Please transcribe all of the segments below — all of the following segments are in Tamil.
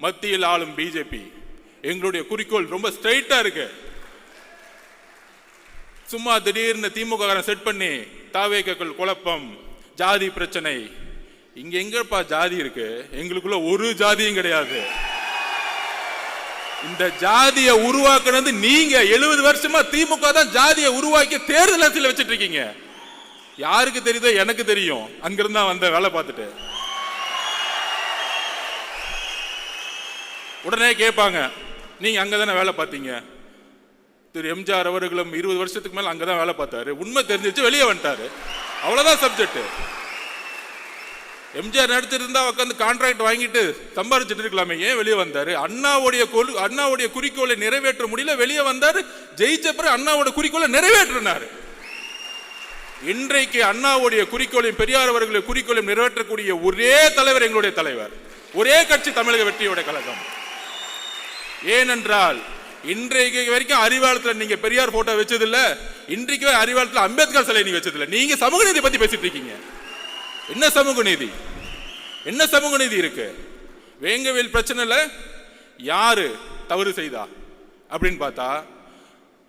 மத்தியில் ஆளும் பிஜேபி. எங்களுடைய குறிக்கோள் ரொம்ப ஸ்ட்ரைட்டா இருக்கு. சும்மா திடீர்னு திமுக செட் பண்ணி தாவேக்கள் குழப்பம், ஜாதி பிரச்சனை. இங்க எங்கப்பா ஜாதி இருக்கு? எங்களுக்குள்ள ஒரு ஜாதியும் கிடையாது. இந்த ஜாதியை உருவாக்குனது நீங்க. 70 வருஷமா திமுக தான் ஜாதியை உருவாக்கி தேர்தல் அரசியல் வச்சிட்டு இருக்கீங்க. யாருக்கு தெரியுதோ எனக்கு தெரியும். அங்கிருந்தா வந்த வேலை பார்த்துட்டு உடனே கேட்பாங்க, நீங்க அங்கதானே வேலை பார்த்தீங்க? திரு எம்ஜிஆர் அவர்களும் 20 வருஷத்துக்கு மேல அங்கதான் வேலை பார்த்தாரு. உண்மை தெரிஞ்சிச்சு, வெளியே வந்துட்டாரு. அவ்வளவுதான் சப்ஜெக்ட். எம்ஜிஆர் நடிச்சிருந்தா உட்காந்து கான்ட்ராக்ட் வாங்கிட்டு சம்பாதிச்சுட்டு இருக்கலாமே, ஏன் வெளியே வந்தாரு? அண்ணாவுடைய குறிக்கோளை நிறைவேற்ற முடியல, வெளியே வந்தாரு. ஜெயிச்ச பிறகு அண்ணாவோட குறிக்கோளை நிறைவேற்றினார். இன்றைக்கு அண்ணாவுடைய குறிக்கோளையும் பெரியார் அவர்களுடைய குறிக்கோளையும் நிறைவேற்றக்கூடிய ஒரே தலைவர் எங்களுடைய தலைவர். ஒரே கட்சி தமிழக வெற்றியோட கழகம். ஏனென்றால் இன்றைக்கு வரைக்கும் அறிவாலயத்தில் நீங்க பெரியார் போட்டோ வச்சது இல்ல, இன்றைக்கு அறிவாலயத்தில் அம்பேத்கர் சிலை நீங்க வச்சது இல்ல. நீங்க சமூக நீதி பத்தி பேசிட்டு இருக்கீங்க. என்ன சமூக நீதி? என்ன சமூக நீதி இருக்கு? வேங்கவேல் பிரச்சனைல யாரு தவறு செய்தா அப்படின்னு பார்த்தா,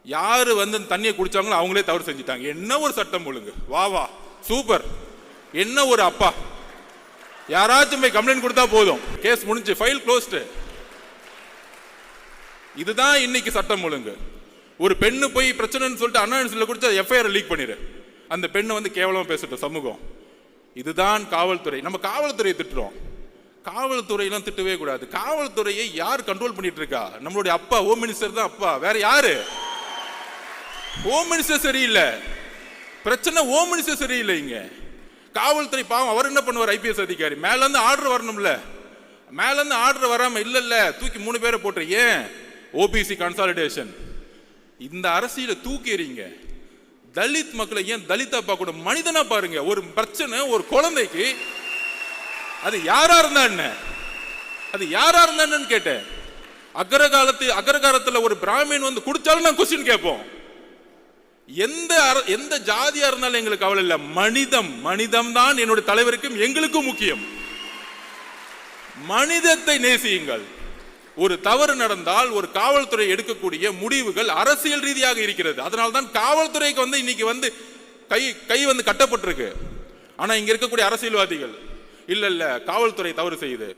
யாரு வந்து தண்ணியை குடிச்சாங்களோ அவங்களே தவறு செஞ்சுட்டாங்க. என்ன ஒரு சட்டம் ஒழுங்கு! வா வா சூப்பர்! என்ன ஒரு அப்பா! யாராச்சும் போய் கம்ப்ளைண்ட் கொடுத்தா போதும், கேஸ் முடிஞ்சு, ஃபைல் க்ளோஸ்டு. இதுதான் இன்னைக்கு சட்டம் ஒழுங்கு. ஒரு பெண்ணு போய் பிரச்சனைன்னு சொல்லிட்டு அண்ணா குடிச்சா எஃப்ஐஆர் லீக் பண்ணிரு. அந்த பெண்ணை வந்து கேவலமா பேசட்டும் சமூகம். இதுதான் காவல்துறை. நம்ம காவல்துறையை திட்டுறோம். காவல்துறையெல்லாம் திட்டவே கூடாது. காவல்துறையை யார் கண்ட்ரோல் பண்ணிட்டு இருக்கா? நம்மளுடைய அப்பா ஹோம் மினிஸ்டர் தான். அப்பா வேற யாரு? ஹோம் மினிஸ்டர் சரியில்லை. பிரச்சனை ஹோம் மினிஸ்டர் சரியில்லை. இங்க காவல்துறை பாவம், அவர் என்ன பண்ணுவார்? ஐபிஎஸ் அதிகாரி மேல இருந்து ஆர்டர் வரணும்ல. மேல இருந்து ஆர்டர் வராம இல்ல தூக்கி 3 பேரை போட்டு, ஏன் ஓபிசி கன்சாலிடேஷன்? இந்த அரசியல தூக்கி எறிங்க. தலித் மக்களை ஏன் தலிதா பார்க்க கூட மனிதனா பாருங்க. ஒரு பிரச்சனை ஒரு குழந்தைக்கு, அது யாரா இருந்தா என்ன? அது யாரா இருந்தா என்னன்னு கேட்டேன். அக்ரகாரத்துல ஒரு பிராமின் வந்து குடிச்சாலும் நான் கொஸ்டின் கேட்போம். எந்த ஜாதியா இருந்தாலும் எங்களுக்கு கவலை இல்லை. மனிதம் தான் என்னுடைய தலைவருக்கும் எங்களுக்கும் முக்கியம். மனிதத்தை நேசியுங்கள். ஒரு தவறு நடந்தால் ஒரு காவல்துறை எடுக்கக்கூடிய முடிவுகள் அரசியல் ரீதியாக இருக்கிறது. அதனால்தான் காவல்துறைக்கு வந்து இன்னைக்கு வந்து கை வந்து கட்டப்பட்டிருக்கு. ஆனா இங்க இருக்கக்கூடிய அரசியல்வாதிகள் இல்ல காவல்துறை தவறு செய்யுது.